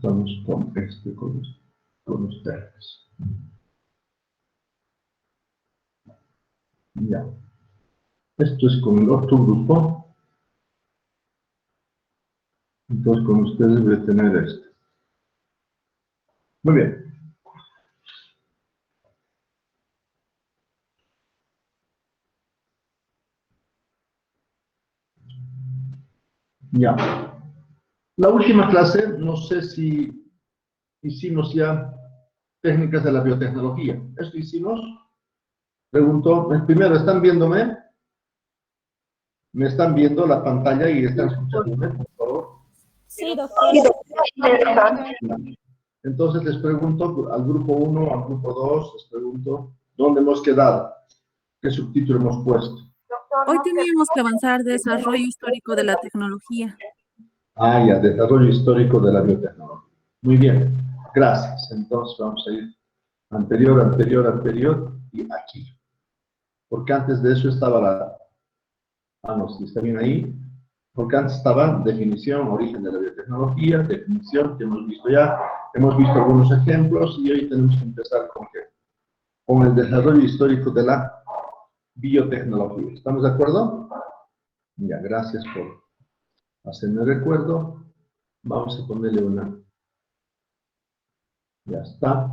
Estamos con ustedes. Ya. Esto es con el otro grupo. Entonces con ustedes voy a tener esto. Muy bien. Ya. La última clase, no sé si hicimos ya técnicas de la biotecnología. ¿Esto hicimos? Preguntó, primero, ¿están viéndome? ¿Me están viendo la pantalla y están escuchándome, por favor? Sí, doctor. Entonces les pregunto al grupo 1, al grupo 2, les pregunto, ¿dónde hemos quedado? ¿Qué subtítulo hemos puesto? Hoy teníamos que avanzar desarrollo histórico de la tecnología. Ah, ya, desarrollo histórico de la biotecnología. Muy bien, gracias. Entonces vamos a ir anterior y aquí. Porque antes de eso estaba la... Ah, no, sí, está bien ahí. Porque antes estaba definición, origen de la biotecnología, definición que hemos visto ya. Hemos visto algunos ejemplos y hoy tenemos que empezar con qué? Con el desarrollo histórico de la biotecnología. ¿Estamos de acuerdo? Ya, gracias por hacerme recuerdo. Vamos a ponerle una. Ya está.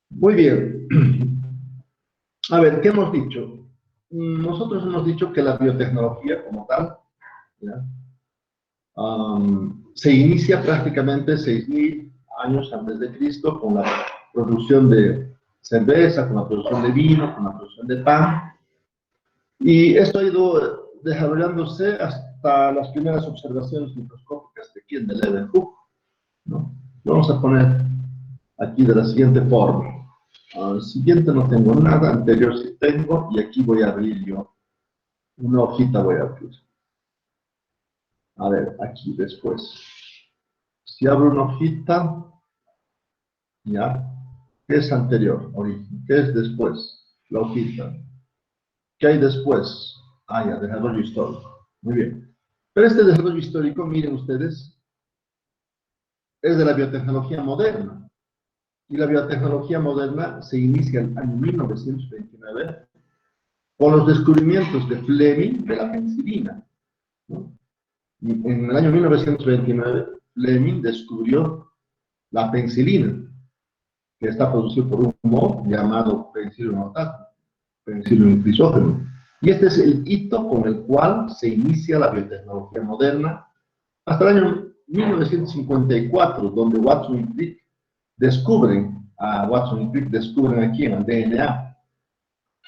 Muy bien. A ver, ¿qué hemos dicho? Nosotros hemos dicho que la biotecnología como tal, ¿ya? Se inicia prácticamente 6.000 años antes de Cristo con la producción de cerveza, con la producción de vino, con la producción de pan. Y esto ha ido desarrollándose hasta las primeras observaciones microscópicas de aquí en el Leeuwenhoek, ¿no? Vamos a poner aquí de la siguiente forma. Al siguiente no tengo nada, anterior sí tengo, y aquí voy a abrir yo. Una hojita voy a abrir. A ver, aquí después. Si abro una hojita, ya. ¿Qué es anterior? Origen. ¿Qué es después? La hojita. ¿Qué hay después? Ah, ya, desarrollo histórico. Muy bien. Pero este desarrollo histórico, miren ustedes, es de la biotecnología moderna. Y la biotecnología moderna se inicia en el año 1929 con los descubrimientos de Fleming de la penicilina, ¿no? Y en el año 1929, Fleming descubrió la penicilina, que está producida por un moho llamado Penicillium notatum, Penicillium crisógeno. Y este es el hito con el cual se inicia la biotecnología moderna hasta el año 1954, donde Watson y Crick descubren aquí en el DNA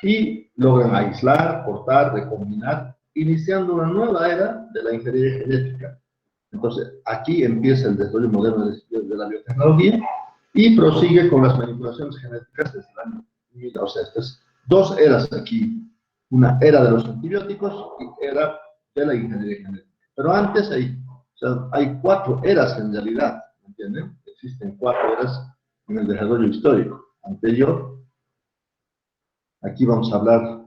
y logran aislar, cortar, recombinar, iniciando una nueva era de la ingeniería genética. Entonces, aquí empieza el desarrollo moderno de la biotecnología y prosigue con las manipulaciones genéticas desde el año 1000. O sea, estas dos eras aquí, una era de los antibióticos y era de la ingeniería genética. Pero antes hay 4 eras en realidad, ¿entienden? Existen 4 eras en el desarrollo histórico. Anterior, aquí vamos a hablar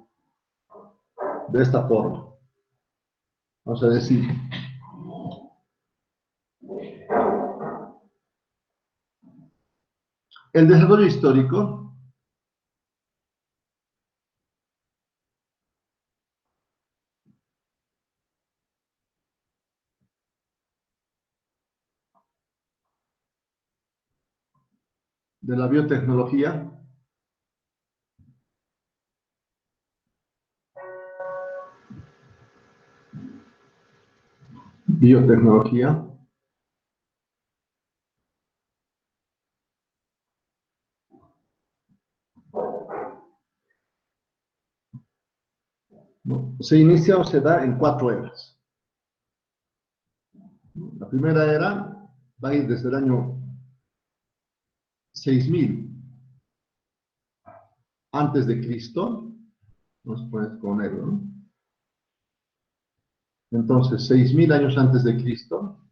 de esta forma. Vamos a decir, el desarrollo histórico de la biotecnología ¿no? Se inicia o se da en 4 eras. La primera era va a ir desde el año 6000 antes de Cristo, nos pones con negro, ¿no? Entonces, 6000 años antes de Cristo,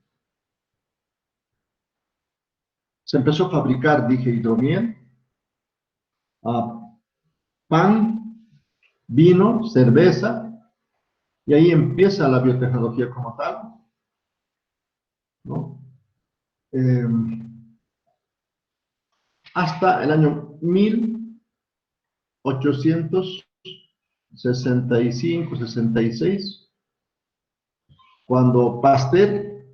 se empezó a fabricar, dije, hidromiel, pan, vino, cerveza, y ahí empieza la biotecnología como tal. ¿no? Hasta el año 1865-66, cuando Pasteur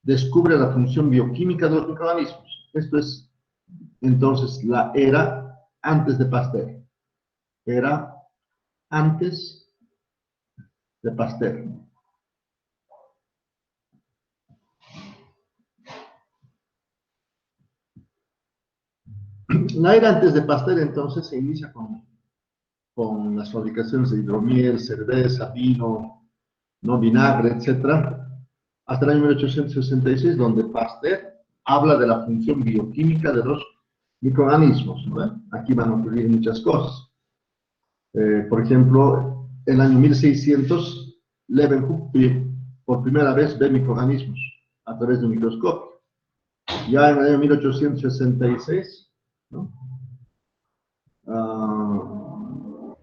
descubre la función bioquímica de los microorganismos. Esto es entonces la era antes de Pasteur. Era antes de Pasteur. La era antes de Pasteur entonces se inicia con las fabricaciones de hidromiel, cerveza, vino, ¿no? Vinagre, etc. Hasta el año 1866, donde Pasteur habla de la función bioquímica de los microorganismos, ¿no? Aquí van a ocurrir muchas cosas. Por ejemplo, en el año 1600, Leeuwenhoek por primera vez ve microorganismos a través de un microscopio. Ya en el año 1866, ¿no?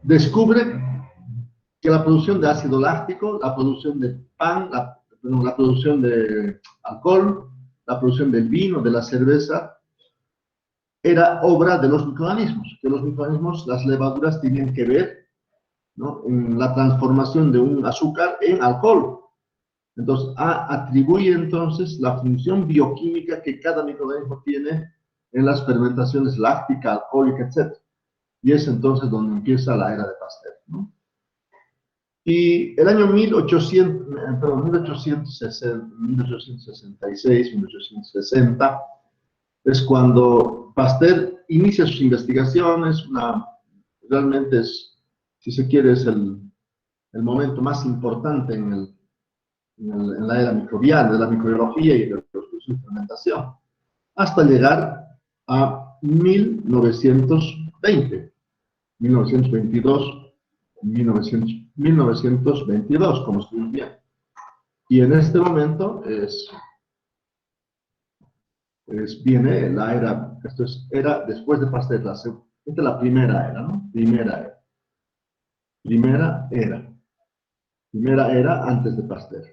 Descubre que la producción de ácido láctico, la producción de pan, la producción de alcohol, la producción del vino, de la cerveza, era obra de los microorganismos, que los microorganismos, las levaduras, tenían que ver, ¿no? En la transformación de un azúcar en alcohol. Entonces, atribuye entonces la función bioquímica que cada microorganismo tiene en las fermentaciones láctica, alcohólica, etc. Y es entonces donde empieza la era de Pasteur, ¿no? Y el año 1866, 1860, es cuando Pasteur inicia sus investigaciones. Realmente es, si se quiere, es el momento más importante en la era microbiana, de la microbiología y de los procesos de fermentación, hasta llegar a 1920, 1922, 1922, como estuvimos viendo. Y en este momento viene la era, esto es era después de Pasteur, esta es la primera era, ¿no? Primera era antes de Pasteur.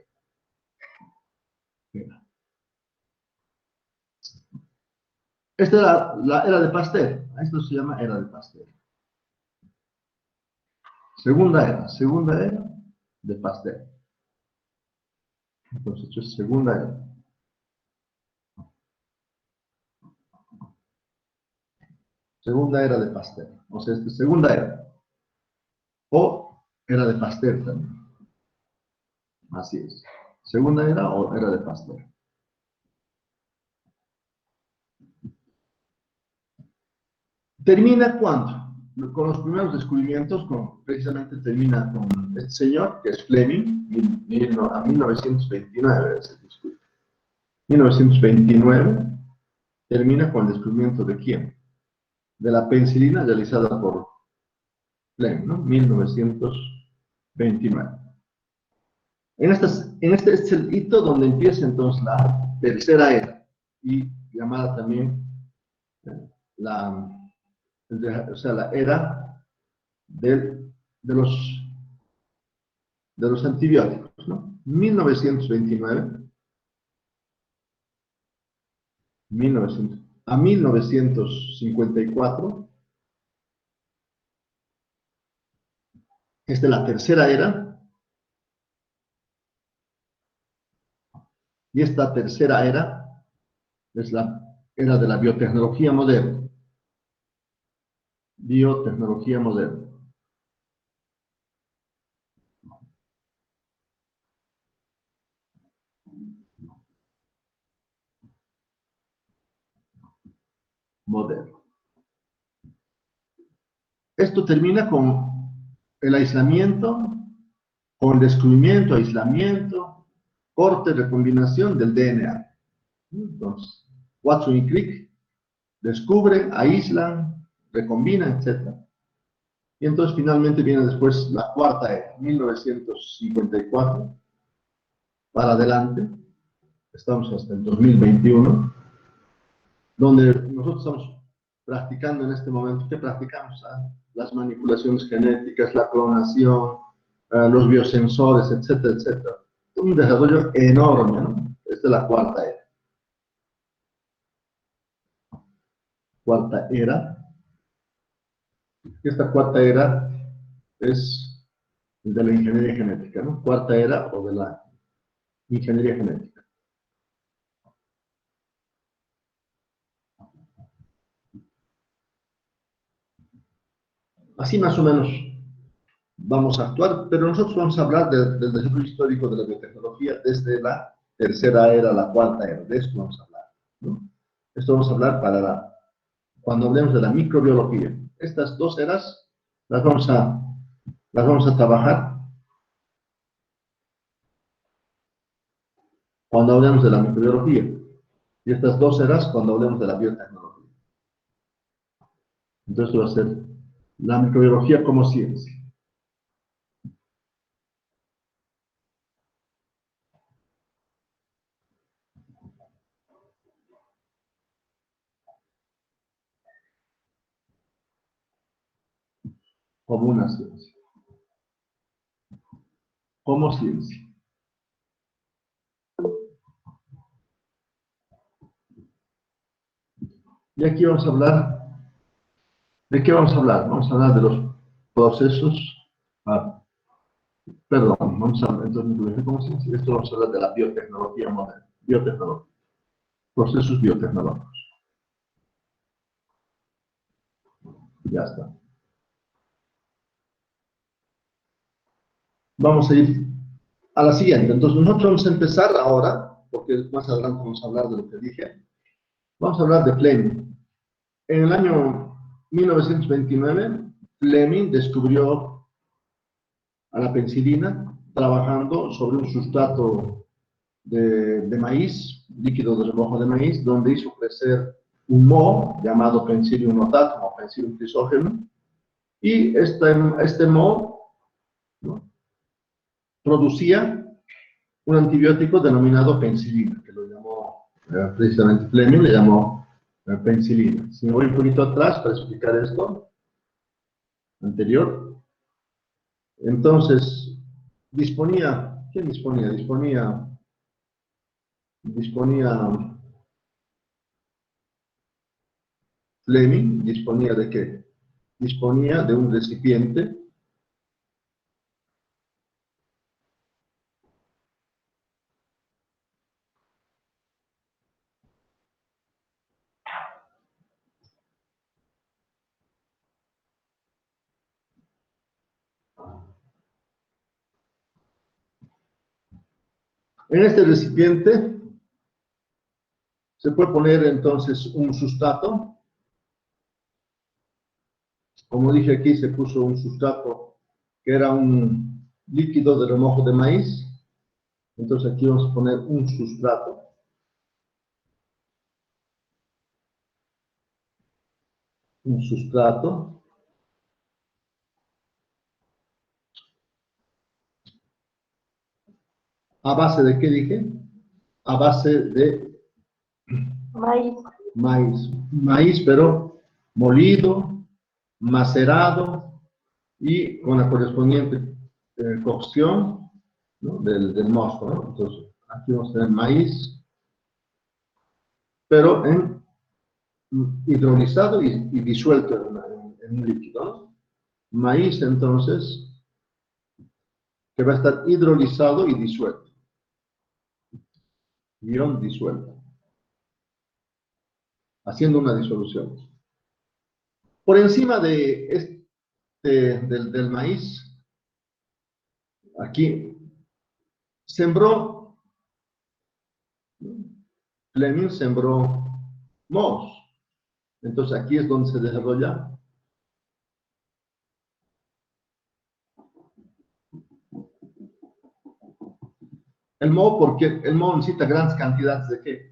Esta era la era de Pasteur. Esto se llama era de Pasteur. Segunda era de Pasteur. Entonces, esto es segunda era. Segunda era de Pasteur. O sea, esta es segunda era. O era de Pasteur también. Así es. Segunda era o era de Pasteur. ¿Termina cuándo? Con los primeros descubrimientos, precisamente termina con este señor, que es Fleming, a 1929 se descubre. 1929 termina con el descubrimiento de quién? De la penicilina realizada por Fleming, ¿no? 1929. Este es el hito donde empieza entonces la tercera era, y llamada también la era de los antibióticos, ¿no? 1929, a 1954, esta es la tercera era, y esta tercera era es la era de la biotecnología moderna. Biotecnología moderna. Moderno. Esto termina con el aislamiento, con el descubrimiento, aislamiento, corte, recombinación del DNA. Entonces, Watson y Crick descubren, aíslan, recombinan, etc. Y entonces finalmente viene después la cuarta era, 1954, para adelante, estamos hasta el 2021, donde nosotros estamos practicando en este momento. ¿Qué practicamos? Las manipulaciones genéticas, la clonación, los biosensores, etcétera, etcétera. Un desarrollo enorme, ¿no? Esta es la cuarta era. Cuarta era. Esta cuarta era es de la ingeniería genética, ¿no? Cuarta era o de la ingeniería genética. Así más o menos vamos a actuar, pero nosotros vamos a hablar del desarrollo histórico de la biotecnología desde la tercera era a la cuarta era. De esto vamos a hablar, ¿no? Esto vamos a hablar cuando hablemos de la microbiología. Estas dos eras las vamos a trabajar cuando hablemos de la microbiología. Y estas dos eras cuando hablemos de la biotecnología. Entonces va a ser la microbiología como ciencia. Como una ciencia. Como ciencia. Y aquí vamos a hablar, ¿de qué vamos a hablar? Vamos a hablar de los procesos, perdón, vamos a hablar, entonces, microbiología como ciencia, esto vamos a hablar de la biotecnología moderna, biotecnología, procesos biotecnológicos. Ya está. Vamos a ir a la siguiente. Entonces, nosotros vamos a empezar ahora, porque más adelante vamos a hablar de lo que dije. Vamos a hablar de Fleming. En el año 1929, Fleming descubrió a la penicilina trabajando sobre un sustrato de maíz, líquido de remojo de maíz, donde hizo crecer un moho llamado Penicillium notatum o Penicillium chrysogenum, y este moho, ¿no?, producía un antibiótico denominado penicilina, que lo llamó precisamente Fleming, le llamó penicilina. Si me voy un poquito atrás para explicar esto, anterior, entonces, ¿quién disponía? Fleming, ¿disponía de qué? Disponía de un recipiente en este recipiente se puede poner entonces un sustrato. Como dije aquí, se puso un sustrato que era un líquido de remojo de maíz. Entonces aquí vamos a poner un sustrato. Un sustrato. ¿A base de qué dije? A base de Maíz. Maíz, pero molido, macerado y con la correspondiente cocción, ¿no?, del mosto, ¿no? Entonces, aquí vamos a tener maíz, pero hidrolizado y disuelto en un líquido, ¿no? Maíz, entonces, que va a estar hidrolizado y disuelto. Guión disuelto. Haciendo una disolución. Por encima de del maíz, aquí sembró, Fleming sembró mohos. Entonces aquí es donde se desarrolla el moho, porque el moho necesita grandes cantidades de ¿qué?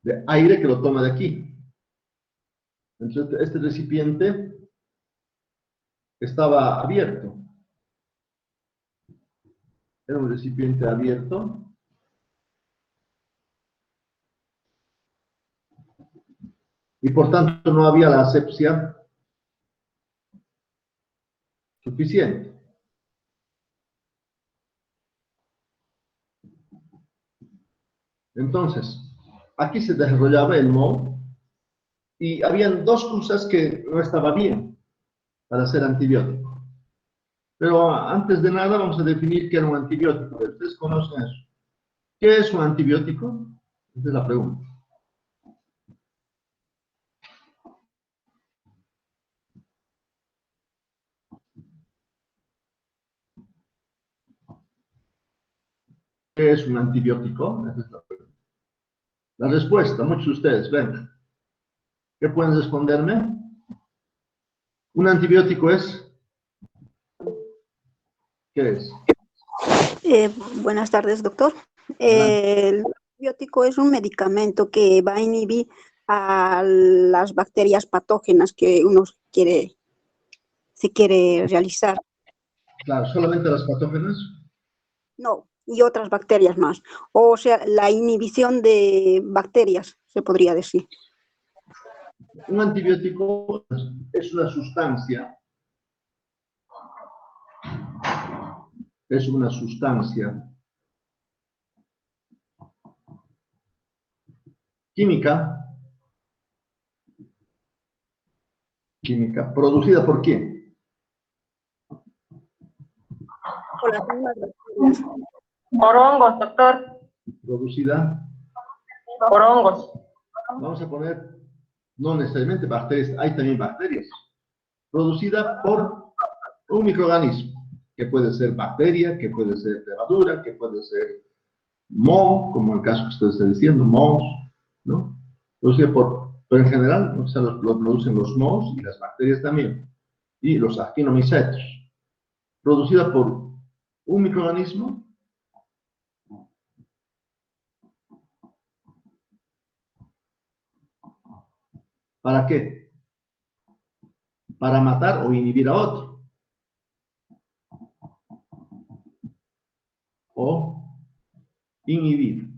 De aire que lo toma de aquí. Entonces este recipiente estaba abierto. Era un recipiente abierto. Y por tanto no había la asepsia suficiente. Entonces, aquí se desarrollaba el moho y habían dos cosas que no estaban bien para ser antibiótico. Pero antes de nada vamos a definir qué era un antibiótico. ¿Ustedes conocen eso? ¿Qué es un antibiótico? Esa es la pregunta. ¿Qué es un antibiótico? Esa es la pregunta. La respuesta, muchos de ustedes, ven. ¿Qué pueden responderme? Un antibiótico es, ¿qué es? Buenas tardes, doctor. Adelante. El antibiótico es un medicamento que va a inhibir a las bacterias patógenas que uno se quiere realizar. Claro, solamente las patógenas. No, y otras bacterias más. O sea, la inhibición de bacterias, se podría decir. Un antibiótico es una sustancia, química, producida por quién? Por las mismas bacterias. Por hongos, doctor. Producida, Por hongos. vamos a poner, no necesariamente bacterias, hay también bacterias. Producida por un microorganismo, que puede ser bacteria, que puede ser levadura, que puede ser moho, como el caso que usted está diciendo, mohos, ¿no? Producida pero en general, ¿no? O sea, lo producen los mohos y las bacterias también, y los actinomicetos. Producida por un microorganismo. ¿Para qué? Para matar o inhibir a otro. O inhibir.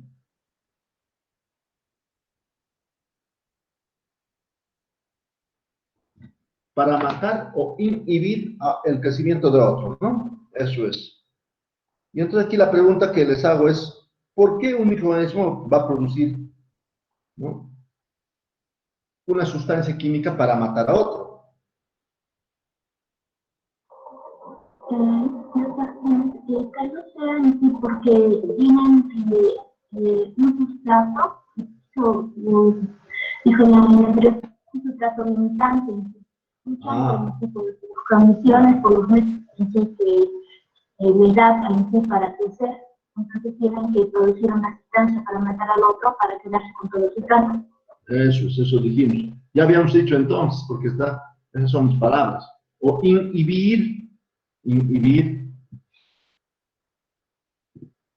Para matar o inhibir el crecimiento de otro, ¿no? Eso es. Y entonces aquí la pregunta que les hago es, ¿por qué un microorganismo va a producir, ¿no?, una sustancia química para matar a otro? Tal vez sean así porque tienen un sustrato, un sustrato limitante, Ah, por las condiciones, por los métodos que les da para crecer. Entonces tienen que producir una sustancia para matar al otro para quedarse con todo el sustrato. eso dijimos. Ya habíamos dicho entonces, porque esas son mis palabras. O inhibir.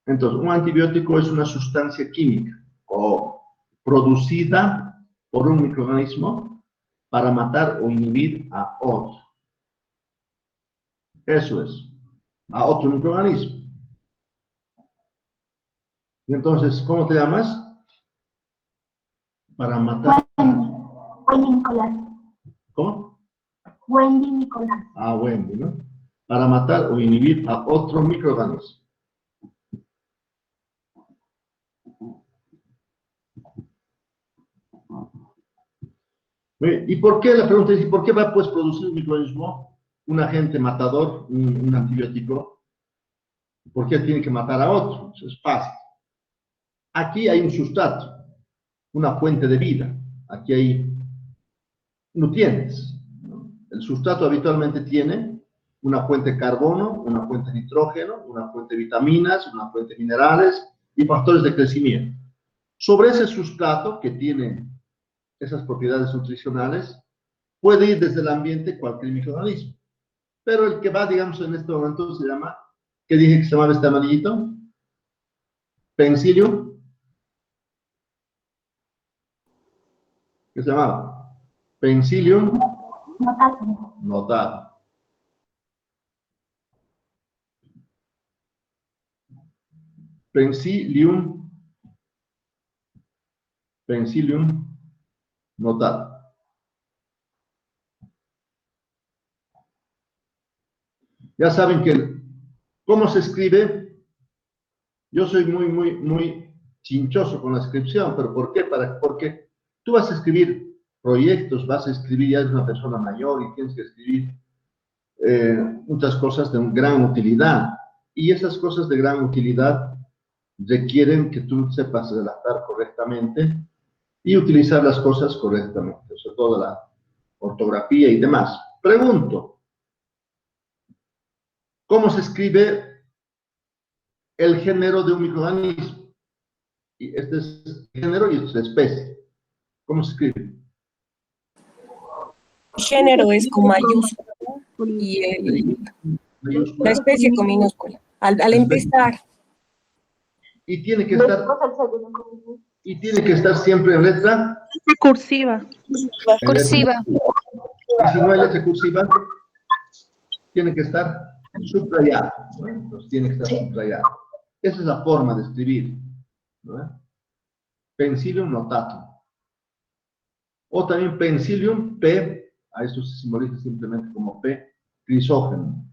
Entonces, un antibiótico es una sustancia química o producida por un microorganismo para matar o inhibir a otro. Eso es, a otro microorganismo. Y entonces, ¿cómo te llamas? Para matar. Wendy Nicolás. ¿Cómo? Wendy Nicolás. Ah, Wendy, ¿no? Para matar o inhibir a otro microorganismo. ¿Y por qué? La pregunta es, ¿y por qué va pues producir un microorganismo, un agente matador, un antibiótico? ¿Por qué tiene que matar a otro? Eso es fácil. Aquí hay un sustrato, una fuente de vida. Aquí hay nutrientes, ¿no? El sustrato habitualmente tiene una fuente de carbono, una fuente de nitrógeno, una fuente de vitaminas, una fuente de minerales y factores de crecimiento. Sobre ese sustrato que tiene esas propiedades nutricionales, puede ir desde el ambiente cualquier microorganismo. Pero el que va, digamos, en este momento se llama, ¿qué dije que se llamaba este amarillito? Penicillium. ¿Qué se llamaba? Penicillium notatum. Penicillium notatum. Ya saben que, ¿cómo se escribe? Yo soy muy chinchoso con la escripción, pero ¿por qué? Porque tú vas a escribir proyectos, vas a escribir, ya eres una persona mayor y tienes que escribir muchas cosas de gran utilidad. Y esas cosas de gran utilidad requieren que tú sepas redactar correctamente y utilizar las cosas correctamente, sobre todo la ortografía y demás. Pregunto, ¿cómo se escribe el género de un microorganismo? Y este es género y este es especie. ¿Cómo se escribe? Género es con mayúscula y la especie con minúscula. Al empezar. Y tiene que estar siempre en letra Cursiva. Cursiva. Y si no hay letra cursiva, tiene que estar subrayado, ¿no? Entonces tiene que estar subrayado. Esa es la forma de escribir, ¿no? Pensilium notatum. O también pensilium P, a esto se simboliza simplemente como P, crisógeno.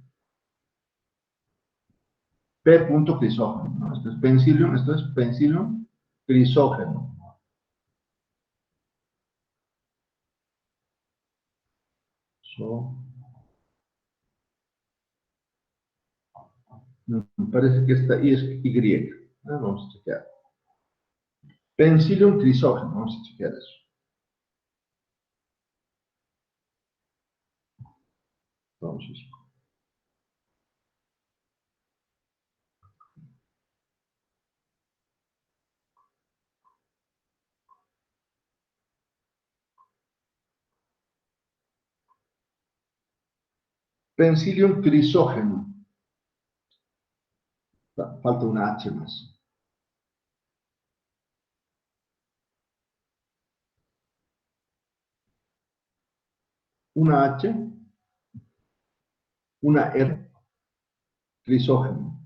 P. crisógeno, ¿no? Esto es pensilium crisógeno. Me parece que esta I es Y. Vamos a chequear. Pensilium crisógeno, vamos a chequear eso. Entonces, Pensilium crisógeno. Falta una H más. Una H, una R, crisógeno.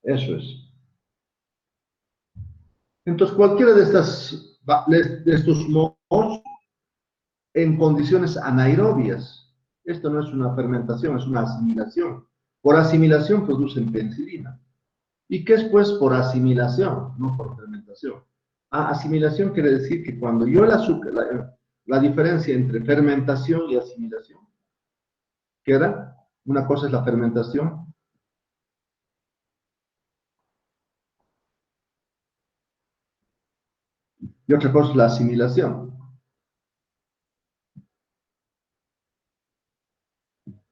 Eso es. Entonces, cualquiera de estos modos en condiciones anaerobias. Esto no es una fermentación, es una asimilación. Por asimilación producen penicilina. ¿Y qué es, pues, por asimilación? No por fermentación. Asimilación quiere decir que cuando yo el azúcar, la diferencia entre fermentación y asimilación, ¿qué era? Una cosa es la fermentación y otra cosa es la asimilación.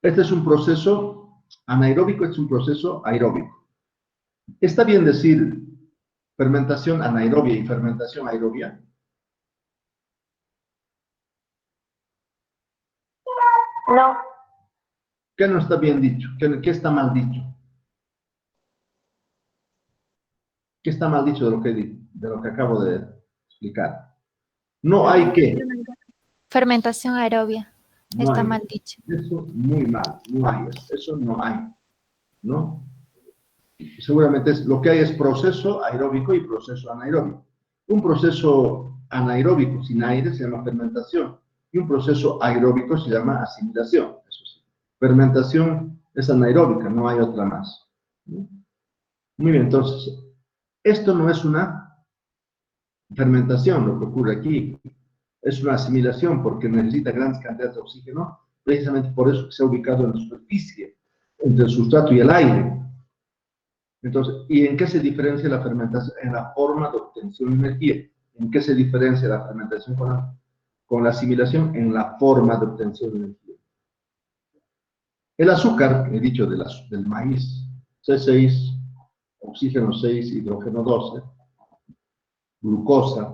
Este es un proceso anaeróbico, este es un proceso aeróbico. ¿Está bien decir fermentación anaerobia y fermentación aerobia? No. ¿Qué no está bien dicho? ¿Qué está mal dicho? ¿Qué está mal dicho de lo que acabo de explicar? No hay qué. Fermentación aerobia. No Está hay. mal dicho. Eso muy mal. No hay eso no hay. ¿No? Seguramente lo que hay es proceso aeróbico y proceso anaeróbico. Un proceso anaeróbico sin aire se llama fermentación y un proceso aeróbico se llama asimilación. Eso sí. Fermentación es anaeróbica, no hay otra más. ¿No? Muy bien, entonces, esto no es una fermentación, lo que ocurre aquí. Es una asimilación porque necesita grandes cantidades de oxígeno, precisamente por eso que se ha ubicado en la superficie, entre el sustrato y el aire. Entonces, ¿y en qué se diferencia la fermentación? En la forma de obtención de energía. ¿En qué se diferencia la fermentación con la asimilación? En la forma de obtención de energía. El azúcar, he dicho, del maíz, C6, oxígeno 6, hidrógeno 12, glucosa,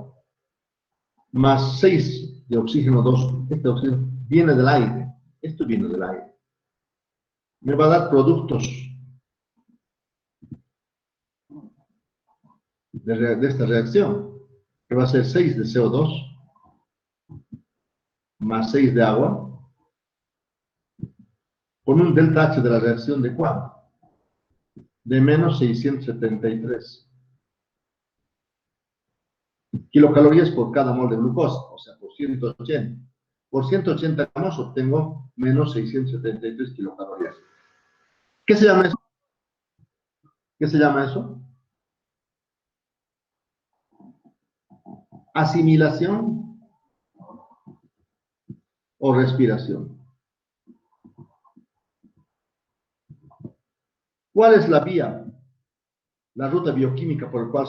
más 6 de oxígeno 2, este oxígeno viene del aire, esto viene del aire. Me va a dar productos de esta reacción, que va a ser 6 de CO2, más 6 de agua, con un delta H de la reacción de cuánto? De menos 673 kilocalorías por cada mol de glucosa, o sea, por 180. por 180 gramos obtengo menos 673 kilocalorías. ¿Qué se llama eso? ¿Qué se llama eso? Asimilación o respiración. ¿Cuál es la vía? La ruta bioquímica por la cual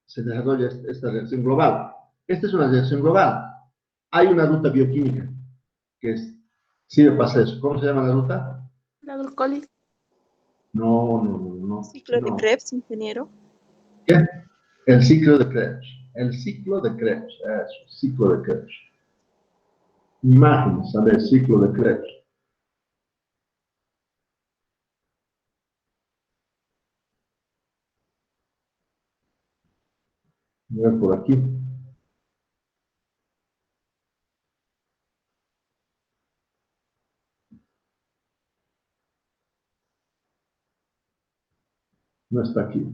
se desarrolla esta reacción global. Esta es una reacción global. Hay una ruta bioquímica que sirve para hacer eso. ¿Cómo se llama la ruta? La glucólisis. No. Ciclo de Krebs, ingeniero. ¿Qué? El ciclo de Krebs. El ciclo de Krebs. Eso, ciclo de Krebs. Imágenes, a ver, ciclo de Krebs. Voy a ver por aquí. No está aquí.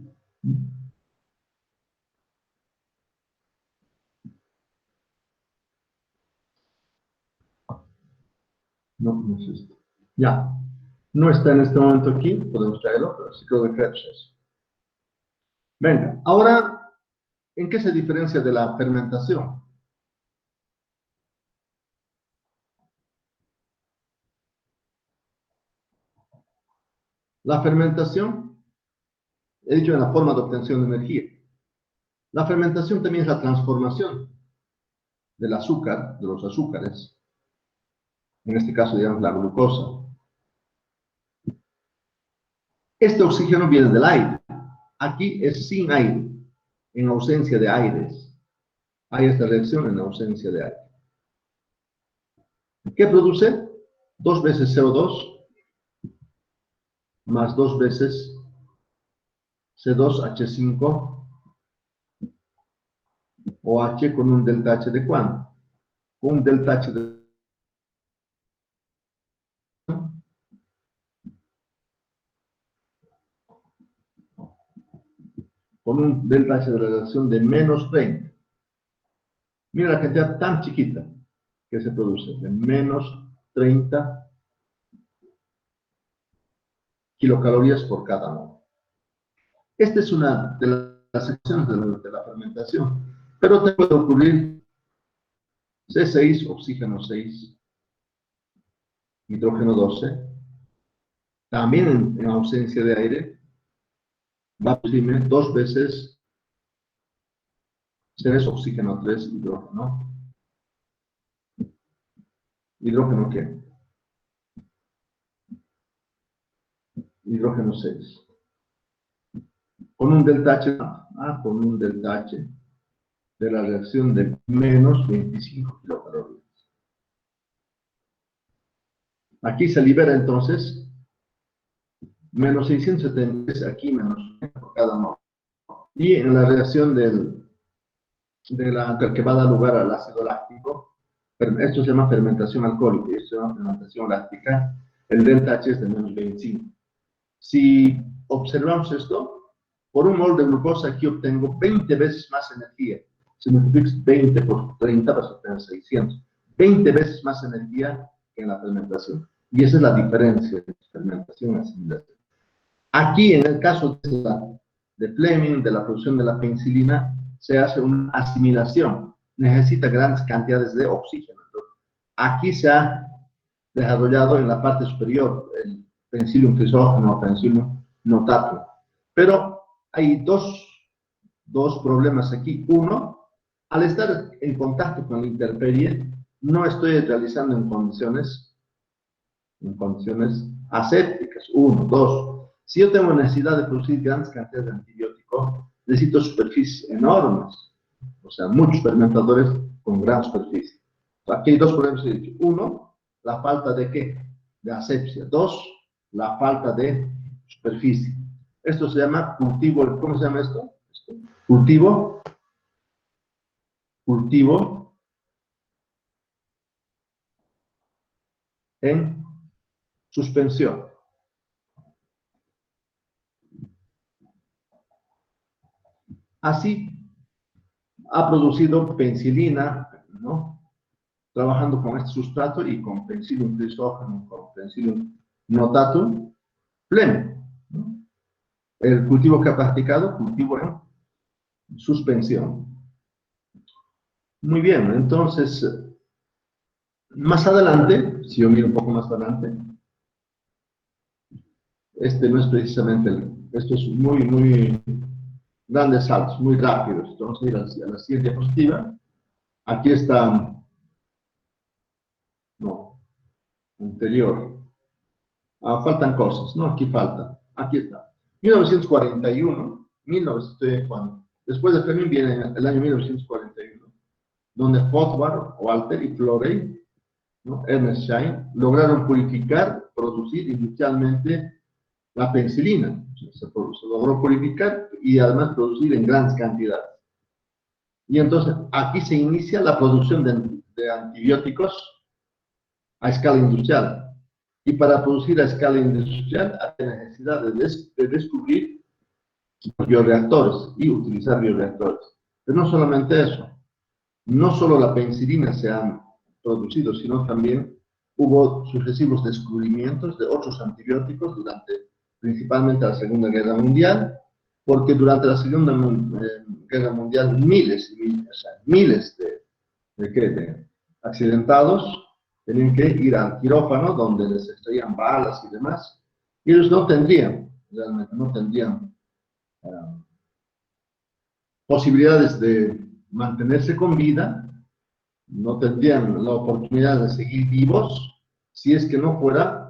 No es esto. Ya. No está en este momento aquí. Podemos traerlo, pero el ciclo de Krebs es. Venga, ahora, ¿en qué se diferencia de la fermentación? La fermentación, he dicho en la forma de obtención de energía. La fermentación también es la transformación del azúcar, de los azúcares, en este caso, digamos, la glucosa. Este oxígeno viene del aire. Aquí es sin aire, en ausencia de aires. Hay esta reacción en ausencia de aire. ¿Qué produce? 2 veces CO2 más 2 veces C2H5 OH con un delta H de cuánto? Con un delta H de con un delta H de relación de menos 30. Mira la cantidad tan chiquita que se produce, de menos 30 kilocalorías por cada mol. Esta es una de las secciones de la fermentación, pero te puede ocurrir C6, oxígeno 6, hidrógeno 12, también en ausencia de aire, va a producirme 2 veces C3, oxígeno 3, hidrógeno. ¿Hidrógeno qué? Hidrógeno 6. Con un delta H, con un delta H de la reacción de menos 25 kilocalorías. Aquí se libera entonces menos 673, aquí menos por cada mol. Y en la reacción que va a dar lugar al ácido láctico, esto se llama fermentación alcohólica, y esto se llama fermentación láctica, el delta H es de menos 25. Si observamos esto, por un mol de glucosa aquí obtengo 20 veces más energía. Si multiplicas 20 por 30 vas a obtener 600. 20 veces más energía que en la fermentación. Y esa es la diferencia entre fermentación y asimilación. Aquí, en el caso de Fleming, de la producción de la penicilina, se hace una asimilación. Necesita grandes cantidades de oxígeno. Aquí se ha desarrollado en la parte superior el Penicillium crisógeno, Penicillium notatum. Pero hay dos problemas aquí. Uno, al estar en contacto con la intemperie, no estoy realizando en condiciones asépticas. Uno. Dos, si yo tengo necesidad de producir grandes cantidades de antibiótico, necesito superficies enormes. O sea, muchos fermentadores con gran superficie. Aquí hay dos problemas. Uno, la falta de ¿qué? De asepsia. Dos, la falta de superficie. Esto se llama cultivo. ¿Cómo se llama esto? Cultivo en suspensión. Así ha producido penicilina, ¿no? trabajando con este sustrato y con Penicillium crisógeno, con Penicillium notatum, pleno, ¿no? El cultivo que ha practicado, cultivo en suspensión. Muy bien, entonces, más adelante, si yo miro un poco más adelante, este no es precisamente, esto es muy grandes saltos, muy rápidos. Entonces, ir a la siguiente diapositiva. Aquí está, no, anterior. Faltan cosas, ¿no? Aquí falta. Aquí está. 1941, después de Fleming viene el año 1941, donde Fodbar, Walter y Florey, ¿no? Ernest Schein, lograron purificar, producir industrialmente la penicilina. Se logró purificar y además producir en grandes cantidades. Y entonces aquí se inicia la producción de antibióticos a escala industrial. Y para producir a escala industrial hay necesidad de descubrir los bioreactores y utilizar bioreactores. Pero no solamente eso, no solo la penicilina se ha producido, sino también hubo sucesivos descubrimientos de otros antibióticos durante principalmente la Segunda Guerra Mundial, porque durante la Segunda Guerra Mundial miles y miles, o sea, miles de accidentados tenían que ir al quirófano donde les extraían balas y demás, y ellos no tendrían, realmente no tendrían posibilidades de mantenerse con vida, no tendrían la oportunidad de seguir vivos si es que no fuera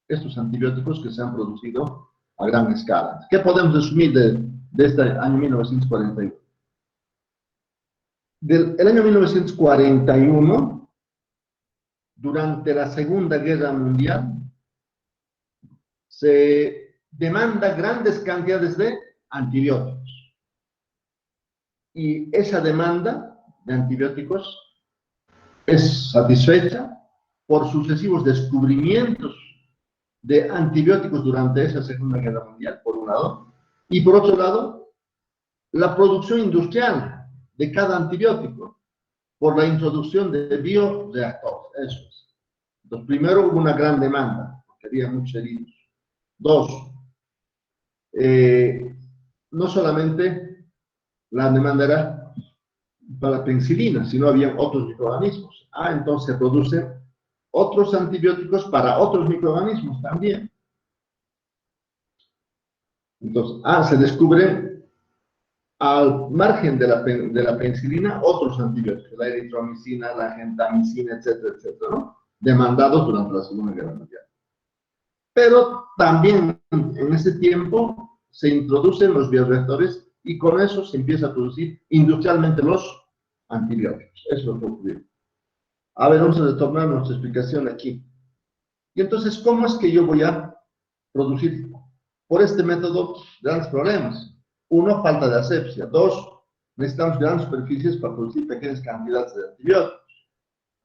estos antibióticos que se han producido a gran escala. ¿Qué podemos resumir de este año 1941? El año 1941, durante la Segunda Guerra Mundial, se demanda grandes cantidades de antibióticos. Y esa demanda de antibióticos es satisfecha por sucesivos descubrimientos de antibióticos durante esa Segunda Guerra Mundial, por un lado, y por otro lado, la producción industrial de cada antibiótico por la introducción de bioreactores. Eso es. Entonces, primero hubo una gran demanda, porque había muchos heridos. Dos, no solamente la demanda era para la penicilina, sino había otros microorganismos. Entonces se producen otros antibióticos para otros microorganismos también. Entonces, se descubren al margen de la penicilina otros antibióticos, la eritromicina, la gentamicina, etcétera, etcétera, ¿no? Demandados durante la Segunda Guerra Mundial. Pero también en ese tiempo se introducen los bioreactores y con eso se empieza a producir industrialmente los antibióticos. Eso es lo que ocurrió. A ver, vamos a retornar nuestra explicación aquí. Y entonces, ¿cómo es que yo voy a producir por este método grandes problemas? Uno, falta de asepsia. Dos, necesitamos grandes superficies para producir pequeñas cantidades de antibióticos.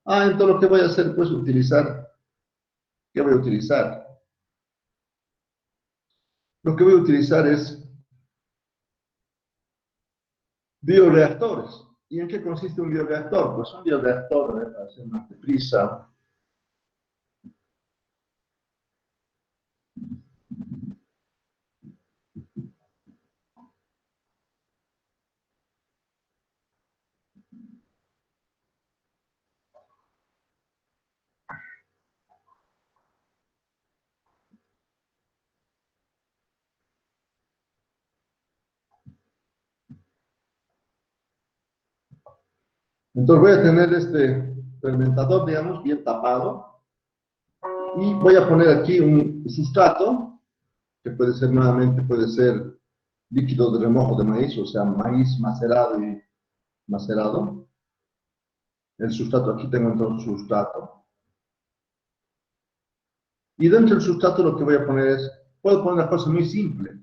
Entonces lo que voy a hacer, pues, ¿qué voy a utilizar? Lo que voy a utilizar es bioreactores. ¿Y en qué consiste un bioreactor? Pues un bioreactor, para hacer más deprisa, entonces voy a tener este fermentador, digamos, bien tapado, y voy a poner aquí un sustrato, que puede ser nuevamente, puede ser líquido de remojo de maíz, o sea, maíz macerado y macerado. El sustrato, aquí tengo entonces sustrato. Y dentro del sustrato lo que voy a poner es, puedo poner una cosa muy simple.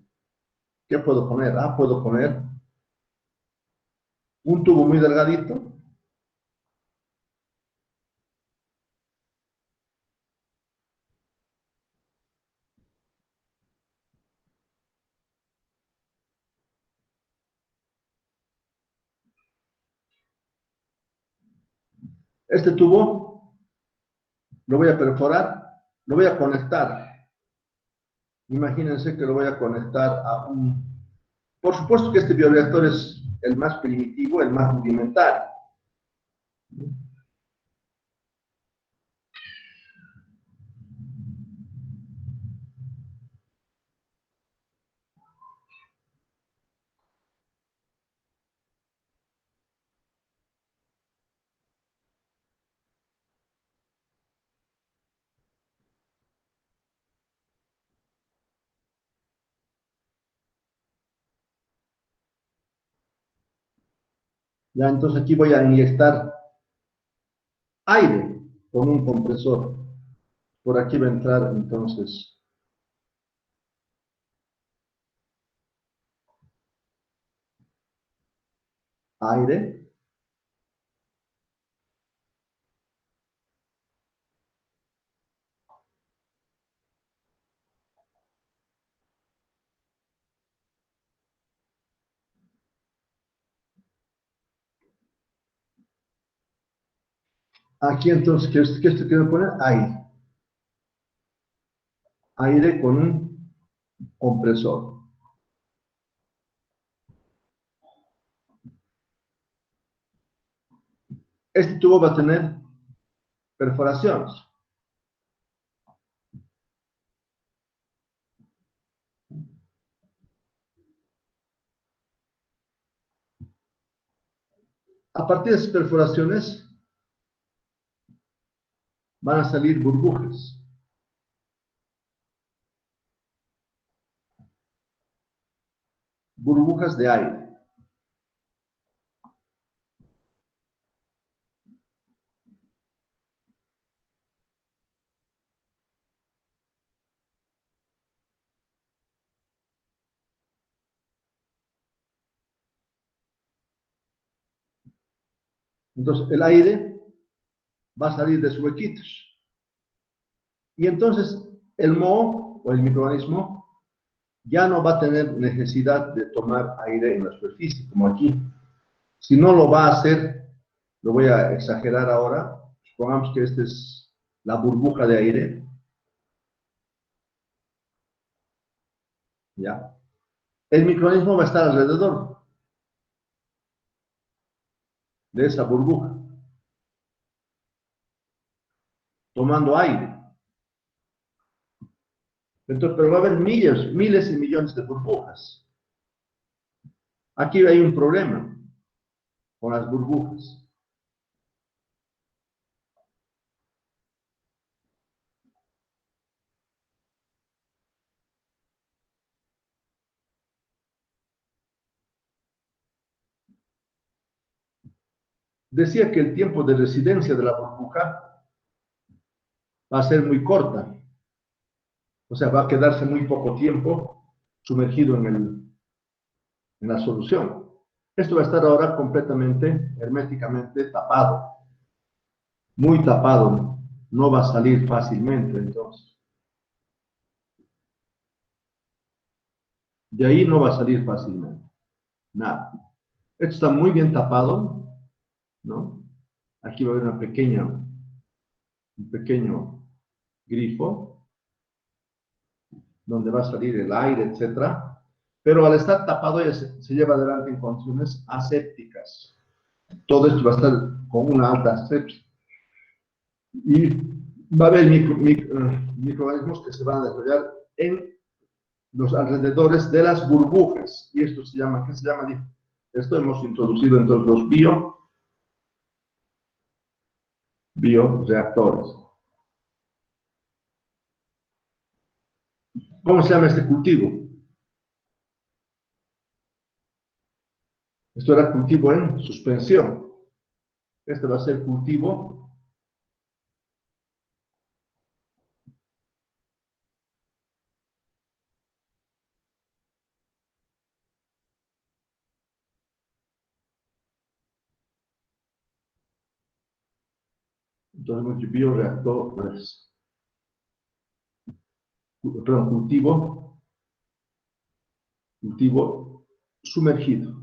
¿Qué puedo poner? Puedo poner un tubo muy delgadito, Este tubo lo voy a perforar, lo voy a conectar. Imagínense que lo voy a conectar a un... Por supuesto que este bioreactor es el más primitivo, el más rudimentario. Ya, entonces aquí voy a inyectar aire con un compresor. Por aquí va a entrar entonces aire. Aquí entonces, ¿qué esto quiero poner? Aire. Aire con un compresor. Este tubo va a tener perforaciones. A partir de esas perforaciones van a salir burbujas. Burbujas de aire. Entonces, el aire va a salir de sus huequitos. Y entonces, el moho o el microorganismo ya no va a tener necesidad de tomar aire en la superficie, como aquí. Si no lo va a hacer, lo voy a exagerar ahora. Supongamos que esta es la burbuja de aire. ¿Ya? El microorganismo va a estar alrededor de esa burbuja, tomando aire. Entonces, pero va a haber miles y millones de burbujas. Aquí hay un problema con las burbujas. Decía que el tiempo de residencia de la burbuja va a ser muy corta. O sea, va a quedarse muy poco tiempo sumergido en la solución. Esto va a estar ahora completamente, herméticamente tapado. Muy tapado. No va a salir fácilmente, entonces. De ahí no va a salir fácilmente. Nada. Esto está muy bien tapado, ¿no? Aquí va a haber un pequeño grifo donde va a salir el aire, etcétera. Pero al estar tapado ya se lleva adelante en condiciones asépticas. Todo esto va a estar con una alta asepsia. Y va a haber microorganismos que se van a desarrollar en los alrededores de las burbujas. Y esto se llama, ¿qué se llama? Esto hemos introducido en todos los bioreactores. ¿Cómo se llama este cultivo? Esto era cultivo en suspensión. Este va a ser cultivo entonces bioreactores, perdón, cultivo sumergido.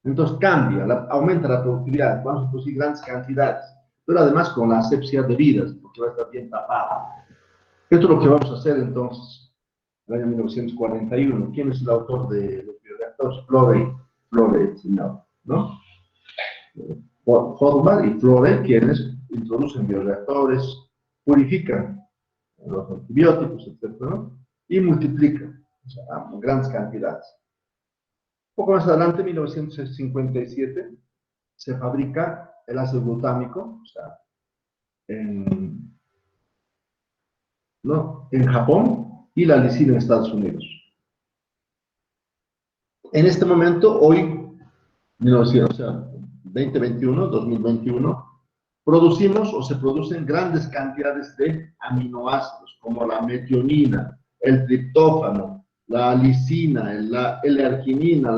Entonces cambia, aumenta la productividad, vamos a producir grandes cantidades, pero además con la asepsia debidas, porque va a estar bien tapada. Esto es lo que vamos a hacer entonces, en el año 1941. ¿Quién es el autor de los bioreactores? Florey, ¿no? Hodgman y Florey, quienes introducen bioreactores, purifican los antibióticos, etc., ¿no? Y multiplican, o sea, en grandes cantidades. Un poco más adelante, en 1957, se fabrica el ácido glutámico, o sea, en Japón, y la lisina en Estados Unidos. En este momento, hoy, 2021, 2021, producimos o se producen grandes cantidades de aminoácidos, como la metionina, el triptófano, la lisina, la L-arginina,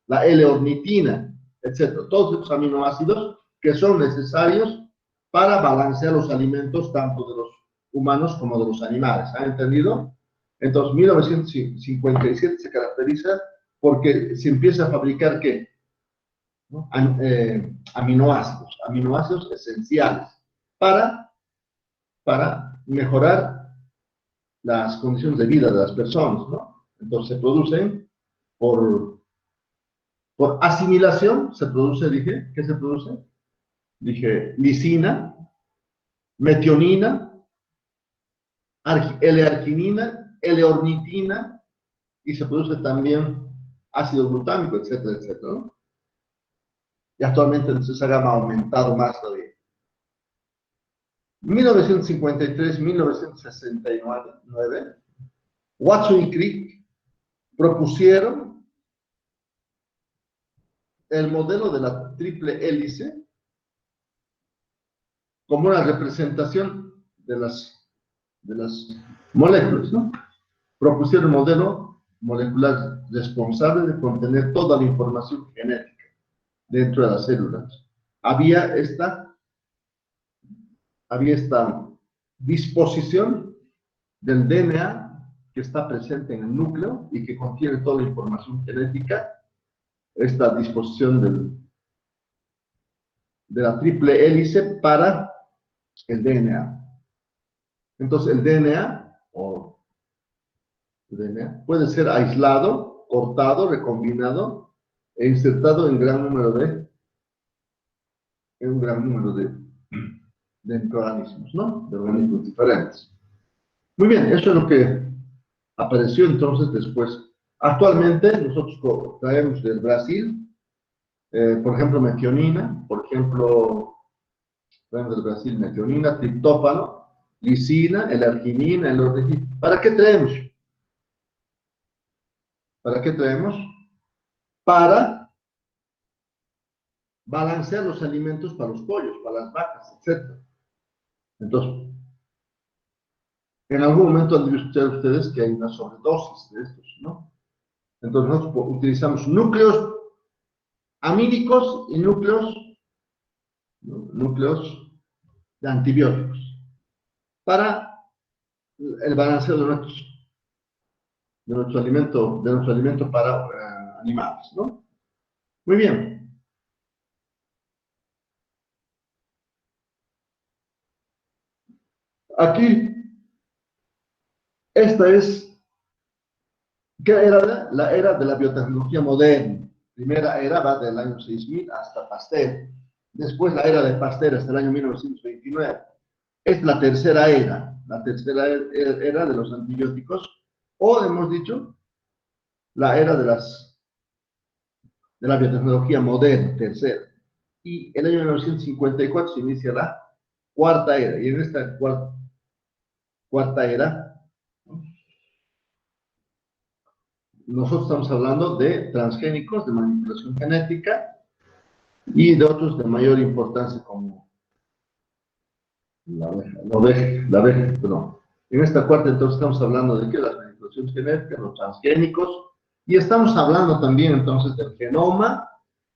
la L-ornitina, etc. Todos estos aminoácidos que son necesarios para balancear los alimentos tanto de los humanos como de los animales. ¿Han entendido? Entonces, 1957 se caracteriza porque se empieza a fabricar, ¿qué? ¿No? Aminoácidos esenciales para mejorar las condiciones de vida de las personas, ¿no? Entonces se producen por asimilación, ¿qué se produce? Dije, lisina, metionina, L-arginina, L-ornitina, y se produce también ácido glutámico, etcétera, etcétera, ¿no? Y actualmente esa gama ha aumentado más todavía. 1953-1969, Watson y Crick propusieron el modelo de la triple hélice como una representación de las moléculas, ¿no? Propusieron un modelo molecular responsable de contener toda la información genética dentro de las células. Había esta disposición del DNA que está presente en el núcleo y que contiene toda la información genética, esta disposición de la triple hélice para el DNA. Entonces, el DNA puede ser aislado, cortado, recombinado e insertado en un gran número de microorganismos, ¿no? De organismos diferentes. Muy bien, eso es lo que apareció entonces después. Actualmente nosotros traemos del Brasil, por ejemplo, metionina, traemos del Brasil metionina, triptófano, lisina, L-arginina, L-ornitina. ¿Para qué traemos? ¿Para qué traemos? Para balancear los alimentos para los pollos, para las vacas, etc. Entonces, en algún momento han de escuchar ustedes que hay una sobredosis de estos, ¿no? Entonces nosotros utilizamos núcleos amídicos y núcleos de antibióticos para el balanceo de nuestro alimento para animales, ¿no? Muy bien. Aquí, esta es, ¿qué era la era de la biotecnología moderna? Primera era va del año 6000 hasta Pasteur. Después la era de Pasteur hasta el año 1929. Es la tercera era de los antibióticos, o hemos dicho, la era de la biotecnología moderna, tercera. Y en el año 1954 se inicia la cuarta era, y en esta cuarta era, nosotros estamos hablando de transgénicos, de manipulación genética, y de otros de mayor importancia como la abeja, perdón. En esta cuarta entonces estamos hablando de que las manipulaciones genéticas, los transgénicos, y estamos hablando también entonces del genoma,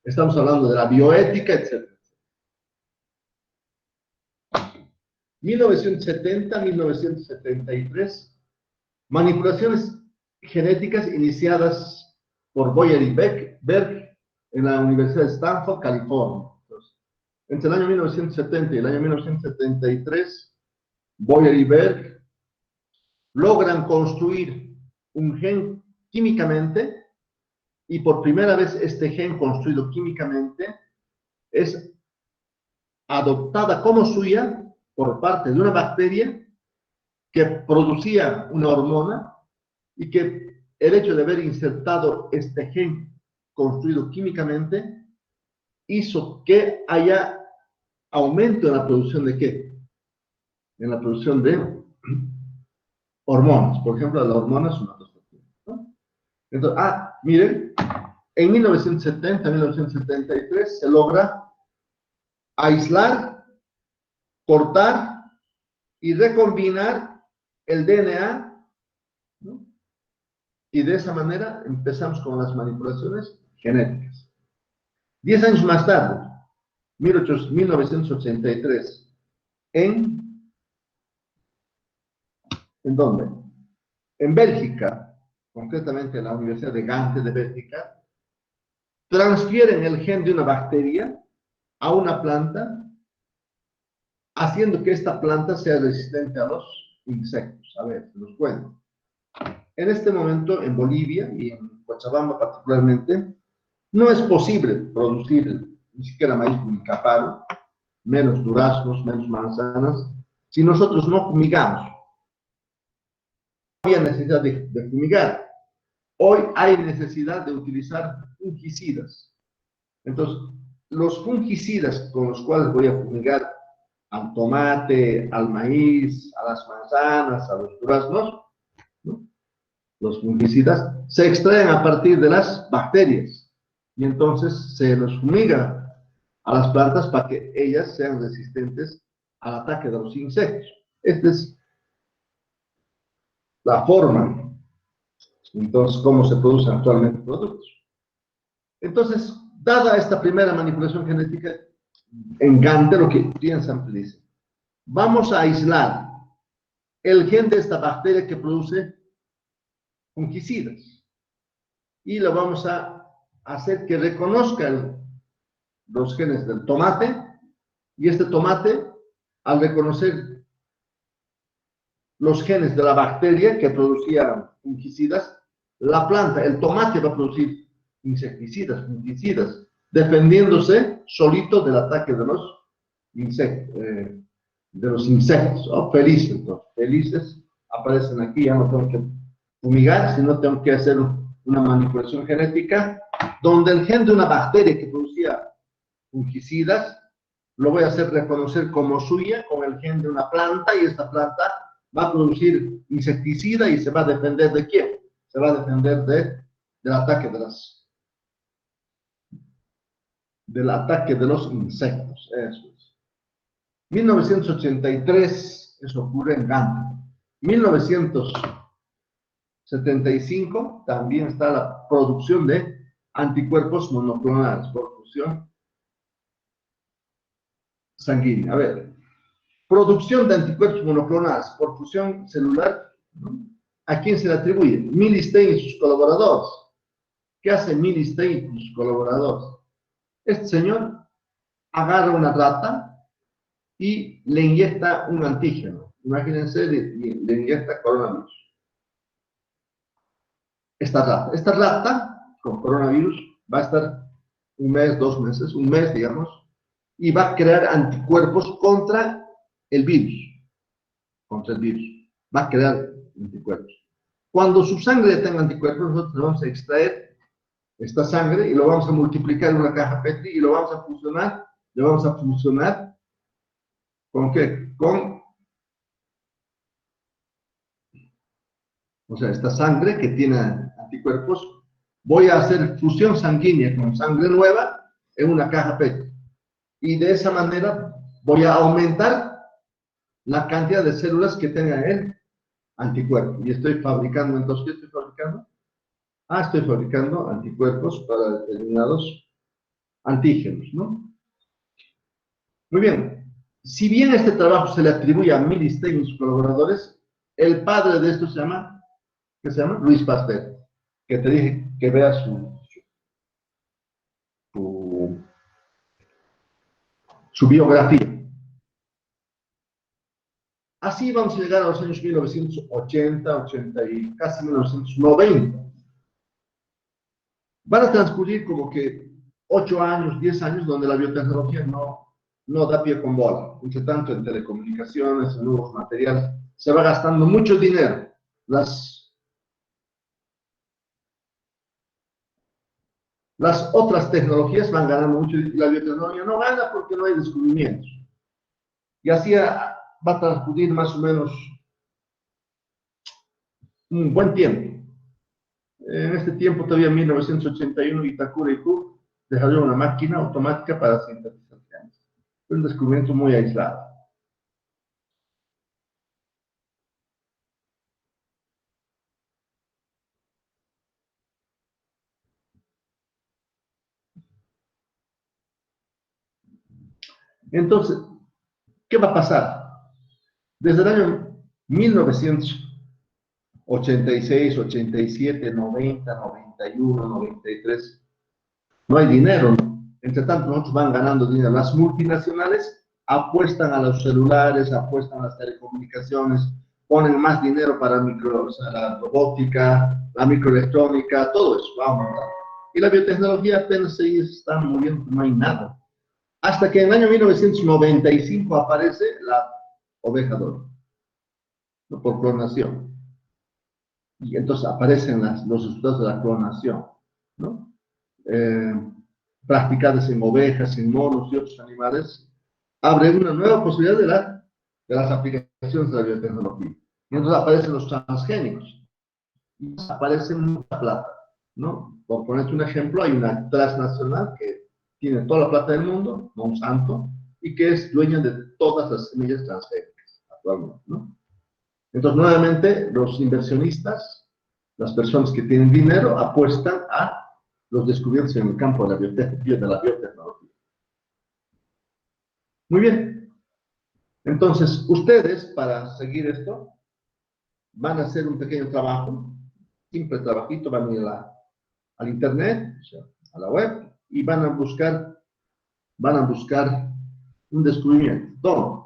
estamos hablando de la bioética, etc. 1970-1973, manipulaciones genéticas iniciadas por Boyer y Berg en la Universidad de Stanford, California. Entonces, entre el año 1970 y el año 1973, Boyer y Berg logran construir un gen químicamente, y por primera vez este gen construido químicamente es adoptada como suya por parte de una bacteria que producía una hormona, y que el hecho de haber insertado este gen construido químicamente hizo que haya aumento en la producción de ¿qué? En la producción de hormonas. Por ejemplo, la hormona somatostatina, ¿no? Entonces, miren, en 1970-1973 se logra aislar, cortar y recombinar el DNA, ¿no? Y de esa manera empezamos con las manipulaciones genéticas. 10 años más tarde, 1983, ¿en dónde? En Bélgica, concretamente en la Universidad de Gante de Bélgica, transfieren el gen de una bacteria a una planta, haciendo que esta planta sea resistente a los insectos. A ver, se los cuento. En este momento, en Bolivia y en Cochabamba particularmente, no es posible producir ni siquiera maíz fumicapario, menos duraznos, menos manzanas, si nosotros no fumigamos. No había necesidad de fumigar. Hoy hay necesidad de utilizar fungicidas. Entonces, los fungicidas con los cuales voy a fumigar al tomate, al maíz, a las manzanas, a los duraznos, ¿no? Los fungicidas se extraen a partir de las bacterias, y entonces se los fumiga a las plantas para que ellas sean resistentes al ataque de los insectos. Esta es la forma, entonces, cómo se producen actualmente productos. Entonces, dada esta primera manipulación genética, en Gante lo que piensan, dice, vamos a aislar el gen de esta bacteria que produce fungicidas, y lo vamos a hacer que reconozca los genes del tomate, y este tomate, al reconocer los genes de la bacteria que producía fungicidas, la planta, el tomate, va a producir insecticidas, fungicidas, defendiéndose solito del ataque de los insectos, ¿no? Felices, entonces, felices, aparecen aquí, ya no tengo que fumigar, sino tengo que hacer una manipulación genética, donde el gen de una bacteria que producía fungicidas, lo voy a hacer reconocer como suya con el gen de una planta, y esta planta va a producir insecticida y se va a defender ¿de quién? Se va a defender del ataque de los insectos. Eso es. 1983, eso ocurre en Gante. 1975 también está la producción de anticuerpos monoclonales por fusión sanguínea. A ver, producción de anticuerpos monoclonales por fusión celular, ¿no? ¿A quién se le atribuye? Milstein y sus colaboradores. ¿Qué hace Milstein y sus colaboradores? Este señor agarra una rata y le inyecta un antígeno. Imagínense, le inyecta coronavirus. Esta rata con coronavirus va a estar un mes, 2 meses, un mes, digamos, y va a crear anticuerpos contra el virus. Va a crear anticuerpos. Cuando su sangre tenga anticuerpos, nosotros vamos a extraer esta sangre y lo vamos a multiplicar en una caja Petri y lo vamos a fusionar. Le vamos a fusionar ¿con qué? O sea, esta sangre que tiene anticuerpos, voy a hacer fusión sanguínea con sangre nueva en una caja Petri. Y de esa manera voy a aumentar la cantidad de células que tenga el anticuerpo. Y estoy fabricando, entonces, ¿qué estoy fabricando? Estoy fabricando anticuerpos para determinados antígenos, ¿no? Muy bien. Si bien este trabajo se le atribuye a Milstein y sus colaboradores, el padre de esto se llama Luis Pasteur. que te dije que veas su, su biografía. Así vamos a llegar a los años 1980, 80 y casi 1990. Van a transcurrir como que 8 años, 10 años, donde la biotecnología no da pie con bola. Entre tanto, en telecomunicaciones, en nuevos materiales, se va gastando mucho dinero. Las otras tecnologías van ganando mucho y la biotecnología no gana porque no hay descubrimientos. Y así va a transcurrir más o menos un buen tiempo. En este tiempo, todavía en 1981, Itakura y Cook desarrollaron una máquina automática para sintetizar genes. Fue un descubrimiento muy aislado. Entonces, ¿qué va a pasar? Desde el año 1986, 87, 90, 91, 93, no hay dinero, ¿no? Entre tanto, nosotros van ganando dinero. Las multinacionales apuestan a los celulares, apuestan a las telecomunicaciones, ponen más dinero para o sea, la robótica, la microelectrónica, todo eso va a aumentar. Y la biotecnología apenas se está muriendo, no hay nada. Hasta que en el año 1995 aparece la oveja Dolly, ¿no? Por clonación. Y entonces aparecen los resultados de la clonación, ¿no? Practicadas en ovejas, en monos y otros animales, abre una nueva posibilidad de las aplicaciones de la biotecnología. Y entonces aparecen los transgénicos, y aparece mucha plata, ¿no? Por ponerte un ejemplo, hay una transnacional que tiene toda la plata del mundo, Monsanto, y que es dueña de todas las semillas transgénicas actualmente, ¿no? Entonces, nuevamente, los inversionistas, las personas que tienen dinero, apuestan a los descubiertos en el campo de la biotecnología. Muy bien. Entonces, ustedes, para seguir esto, van a hacer un pequeño trabajo, simple trabajito, van a ir al internet, o sea, a la web, y van a buscar un descubrimiento. ¿Dónde?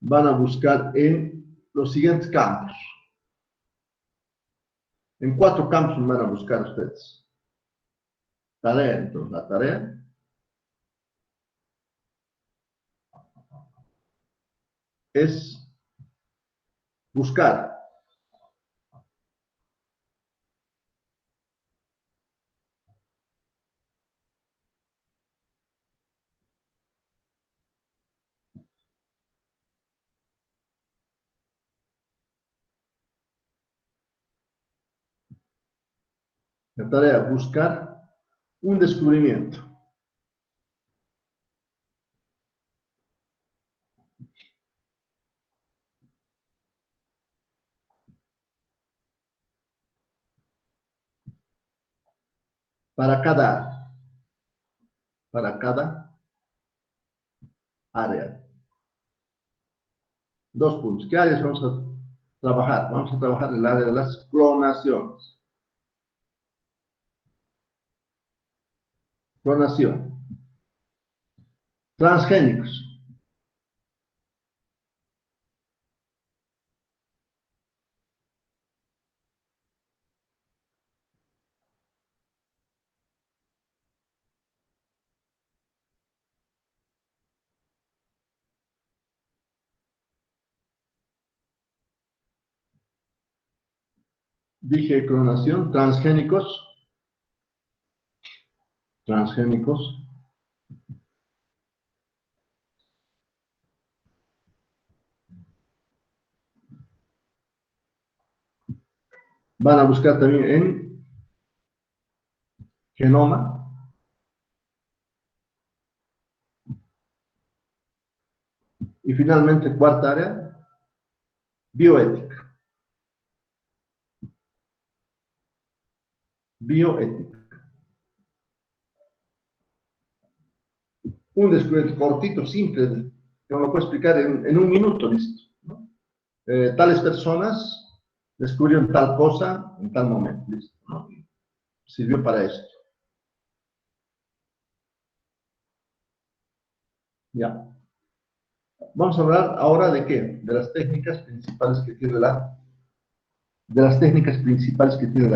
Van a buscar en los siguientes campos. En 4 campos van a buscar ustedes. Tarea, entonces, la tarea es buscar la tarea, buscar un descubrimiento. Para cada área. 2 puntos. ¿Qué áreas vamos a trabajar? Vamos a trabajar en el área de las clonaciones. Clonación. Transgénicos. Dije clonación, transgénicos. Transgénicos. Van a buscar también en genoma. Y finalmente, cuarta área, bioética. Bioética. Un descubrimiento cortito, simple, que me lo puedo explicar en un minuto, listo, ¿no? Tales personas descubrieron tal cosa en tal momento, listo, ¿no? Sirvió para esto. Ya. Vamos a hablar ahora de qué? De las técnicas principales que tiene la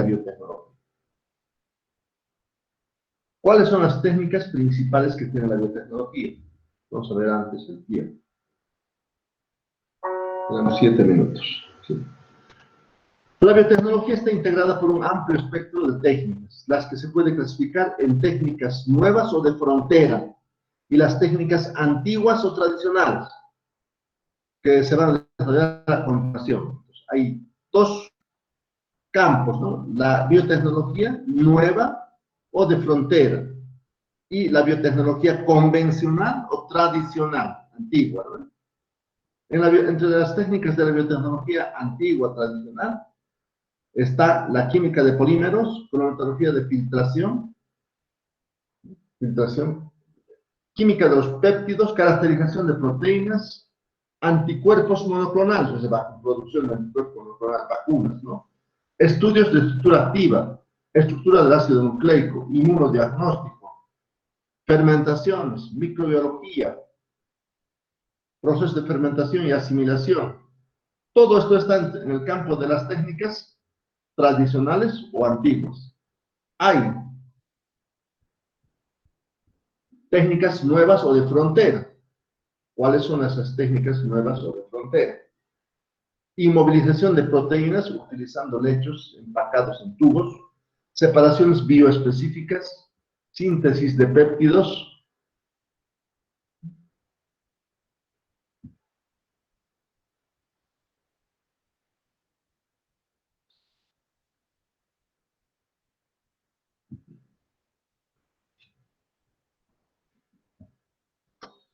biotecnología. ¿Cuáles son las técnicas principales que tiene la biotecnología? Vamos a ver antes el tiempo. Tenemos 7 minutos. Sí. La biotecnología está integrada por un amplio espectro de técnicas, las que se puede clasificar en técnicas nuevas o de frontera, y las técnicas antiguas o tradicionales, que se van a desarrollar a continuación. Hay dos campos, ¿no? La biotecnología nueva o de frontera, y la biotecnología convencional o tradicional, antigua, ¿no? Entre las técnicas de la biotecnología antigua, tradicional, está la química de polímeros, cromatología de filtración, química de los péptidos, caracterización de proteínas, anticuerpos monoclonales, o sea, producción de anticuerpos monoclonales, vacunas, ¿no? Estudios de estructura activa, estructura del ácido nucleico, inmunodiagnóstico, fermentaciones, microbiología, procesos de fermentación y asimilación. Todo esto está en el campo de las técnicas tradicionales o antiguas. Hay técnicas nuevas o de frontera. ¿Cuáles son esas técnicas nuevas o de frontera? Inmovilización de proteínas utilizando lechos empacados en tubos, separaciones bioespecíficas, síntesis de péptidos,